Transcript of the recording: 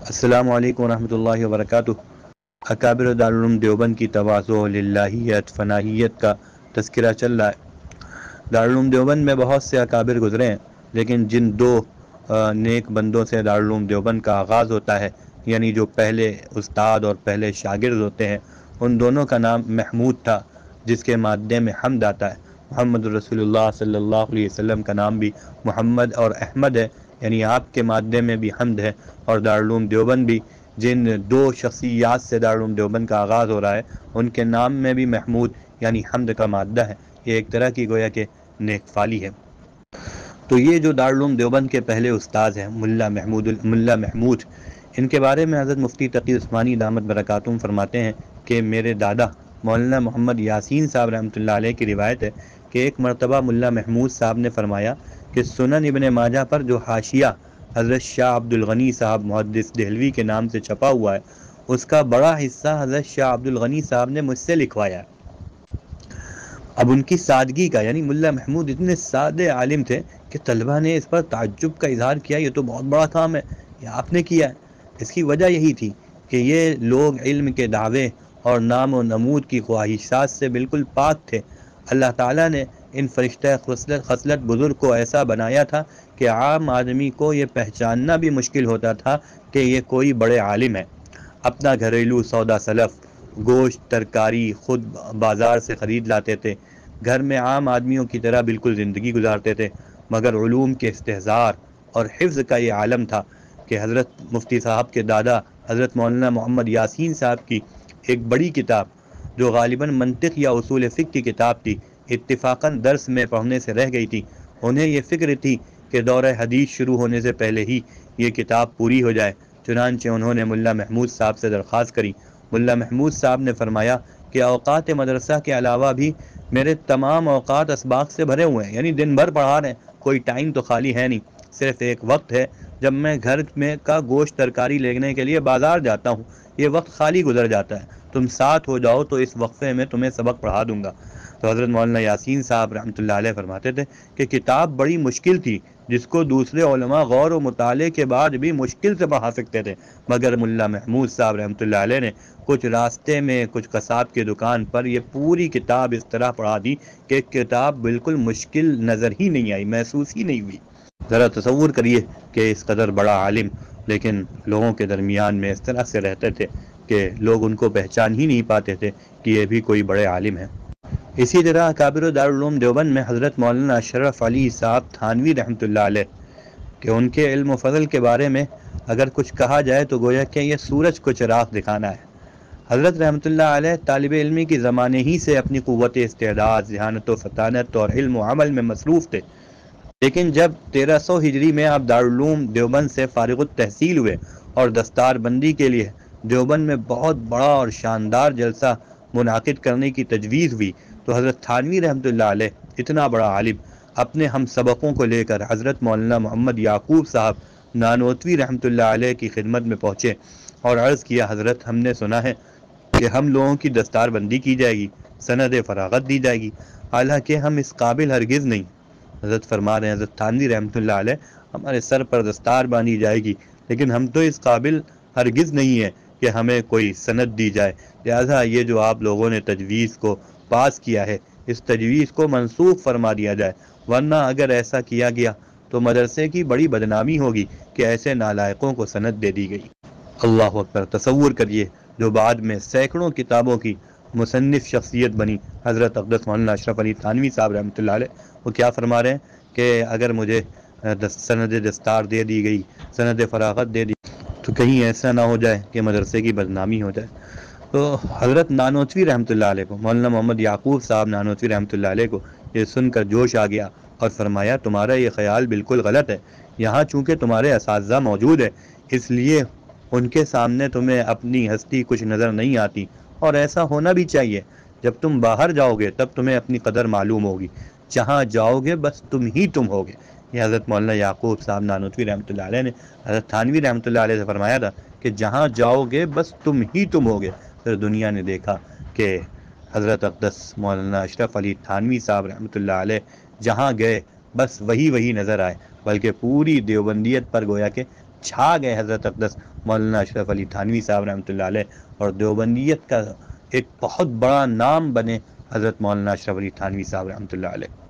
السلام علیکم ورحمۃ اللہ وبرکاتہ۔ اکابر دارالعلوم دیوبند کی تواضع، للہیت، فناہیت کا تذکرہ چل رہا ہے۔ دارالعلوم دیوبند میں بہت سے اکابر گزرے ہیں، لیکن جن دو نیک بندوں سے دارالعلوم دیوبند کا آغاز ہوتا ہے، یعنی جو پہلے استاد اور پہلے شاگرد ہوتے ہیں، ان دونوں کا نام محمود تھا، جس کے مادے میں حمد آتا ہے۔ محمد رسول اللہ صلی اللہ علیہ وسلم کا نام بھی محمد اور احمد ہے، یعنی آپ کے مادے میں بھی حمد ہے۔ اور دارالعلوم دیوبند بھی جن دو شخصیات سے دارالعلوم دیوبند کا آغاز ہو رہا ہے، ان کے نام میں بھی محمود یعنی حمد کا مادہ ہے۔ یہ ایک طرح کی گویا کہ نیک فالی ہے۔ تو یہ جو دارالعلوم دیوبند کے پہلے استاذ ہیں ملا محمود، ان کے بارے میں حضرت مفتی تقی عثمانی دامت برکاتہم فرماتے ہیں کہ میرے دادا مولانا محمد یاسین صاحب رحمۃ اللہ علیہ کی روایت ہے کہ ایک مرتبہ ملا محمود صاحب نے فرمایا کہ سنن ابن ماجہ پر جو حاشیہ حضرت شاہ عبد الغنی صاحب محدث دہلوی کے نام سے چھپا ہوا ہے، اس کا بڑا حصہ حضرت شاہ عبد الغنی صاحب نے مجھ سے لکھوایا ہے۔ اب ان کی سادگی کا، یعنی ملا محمود اتنے سادے عالم تھے کہ طلبہ نے اس پر تعجب کا اظہار کیا، یہ تو بہت بڑا کام ہے، یہ آپ نے کیا ہے۔ اس کی وجہ یہی تھی کہ یہ لوگ علم کے دعوے اور نام و نمود کی خواہشات سے بالکل پاک تھے۔ اللہ تعالیٰ نے ان فرشتہ خصلت بزرگ کو ایسا بنایا تھا کہ عام آدمی کو یہ پہچاننا بھی مشکل ہوتا تھا کہ یہ کوئی بڑے عالم ہے۔ اپنا گھریلو سودا سلف، گوشت، ترکاری خود بازار سے خرید لاتے تھے، گھر میں عام آدمیوں کی طرح بالکل زندگی گزارتے تھے، مگر علوم کے استحضار اور حفظ کا یہ عالم تھا کہ حضرت مفتی صاحب کے دادا حضرت مولانا محمد یاسین صاحب کی ایک بڑی کتاب، جو غالباً منطق یا اصول فقہ کی کتاب تھی، اتفاقاً درس میں پڑھنے سے رہ گئی تھی۔ انہیں یہ فکر تھی کہ دورہ حدیث شروع ہونے سے پہلے ہی یہ کتاب پوری ہو جائے، چنانچہ انہوں نے ملا محمود صاحب سے درخواست کری۔ ملا محمود صاحب نے فرمایا کہ اوقات مدرسہ کے علاوہ بھی میرے تمام اوقات اسباق سے بھرے ہوئے ہیں، یعنی دن بھر پڑھا رہے ہیں، کوئی ٹائم تو خالی ہے نہیں، صرف ایک وقت ہے جب میں گھر میں کا گوشت ترکاری لینے کے لیے بازار جاتا ہوں، یہ وقت خالی گزر جاتا ہے، تم ساتھ ہو جاؤ تو اس وقفے میں تمہیں سبق پڑھا دوں گا۔ تو حضرت مولانا یاسین صاحب رحمۃ اللہ علیہ فرماتے تھے کہ کتاب بڑی مشکل تھی، جس کو دوسرے علماء غور و مطالعے کے بعد بھی مشکل سے پڑھا سکتے تھے، مگر ملا محمود صاحب رحمۃ اللہ علیہ نے کچھ راستے میں کچھ قصاب کی دکان پر یہ پوری کتاب اس طرح پڑھا دی کہ کتاب بالکل مشکل نظر ہی نہیں آئی، محسوس ہی نہیں ہوئی۔ ذرا تصور کریے کہ اس قدر بڑا عالم لیکن لوگوں کے درمیان میں اس طرح سے رہتے تھے کہ لوگ ان کو پہچان ہی نہیں پاتے تھے کہ یہ بھی کوئی بڑے عالم ہیں۔ اسی طرح اکابر دارالعلوم دیوبند میں حضرت مولانا اشرف علی صاحب تھانوی رحمۃ اللہ علیہ کہ ان کے علم و فضل کے بارے میں اگر کچھ کہا جائے تو گویا کہ یہ سورج کو چراغ دکھانا ہے۔ حضرت رحمۃ اللہ علیہ طالب علمی کی زمانے ہی سے اپنی قوت استعداد، ذہانت و فطانت اور علم و عمل میں مصروف تھے، لیکن جب 1300 ہجری میں آپ دارالعلوم دیوبند سے فارغ التحصیل ہوئے اور دستار بندی کے لیے دیوبند میں بہت بڑا اور شاندار جلسہ منعقد کرنے کی تجویز ہوئی، تو حضرت تھانوی رحمۃ اللہ علیہ اتنا بڑا عالم اپنے ہم سبقوں کو لے کر حضرت مولانا محمد یعقوب صاحب نانوتوی رحمۃ اللہ علیہ کی خدمت میں پہنچے اور عرض کیا، حضرت ہم نے سنا ہے کہ ہم لوگوں کی دستار بندی کی جائے گی، سند فراغت دی جائے گی، حالانکہ ہم اس قابل ہرگز نہیں۔ حضرت فرما رہے ہیں، حضرت تھانوی رحمۃ اللہ علیہ، ہمارے سر پر دستار باندھی جائے گی، لیکن ہم تو اس قابل ہرگز نہیں ہیں کہ ہمیں کوئی سند دی جائے، لہذا یہ جو آپ لوگوں نے تجویز کو پاس کیا ہے، اس تجویز کو منسوخ فرما دیا جائے، ورنہ اگر ایسا کیا گیا تو مدرسے کی بڑی بدنامی ہوگی کہ ایسے نالائقوں کو سند دے دی گئی۔ اللہ اکبر! تصور کریے، جو بعد میں سینکڑوں کتابوں کی مصنف شخصیت بنی حضرت اقدس مولانا اشرف علی تھانوی صاحب رحمۃ اللہ علیہ، وہ کیا فرما رہے ہیں کہ اگر مجھے سند دستار دے دی گئی، سند فراغت دے دی تو کہیں ایسا نہ ہو جائے کہ مدرسے کی بدنامی ہو جائے۔ تو حضرت نانوتوی رحمۃ اللہ علیہ کو، مولانا محمد یعقوب صاحب نانوتوی رحمۃ اللہ علیہ کو یہ سن کر جوش آ گیا اور فرمایا، تمہارا یہ خیال بالکل غلط ہے، یہاں چونکہ تمہارے اساتذہ موجود ہیں اس لیے ان کے سامنے تمہیں اپنی ہستی کچھ نظر نہیں آتی، اور ایسا ہونا بھی چاہیے۔ جب تم باہر جاؤ گے تب تمہیں اپنی قدر معلوم ہوگی، جہاں جاؤ گے بس تم ہی تم ہوگے۔ یہ حضرت مولانا یعقوب صاحب نانوتوی رحمۃ اللہ علیہ نے حضرت تھانوی رحمۃ اللہ علیہ سے فرمایا تھا کہ جہاں جاؤ گے بس تم ہی تم ہوگے۔ پھر دنیا نے دیکھا کہ حضرت اقدس مولانا اشرف علی تھانوی صاحب رحمۃ اللہ علیہ جہاں گئے بس وہی نظر آئے، بلکہ پوری دیوبندیت پر گویا کہ چھا گئے حضرت اقدس مولانا اشرف علی تھانوی صاحب رحمۃ اللہ علیہ، اور دیوبندیت کا ایک بہت بڑا نام بنے حضرت مولانا اشرف علی تھانوی صاحب رحمۃ اللہ علیہ۔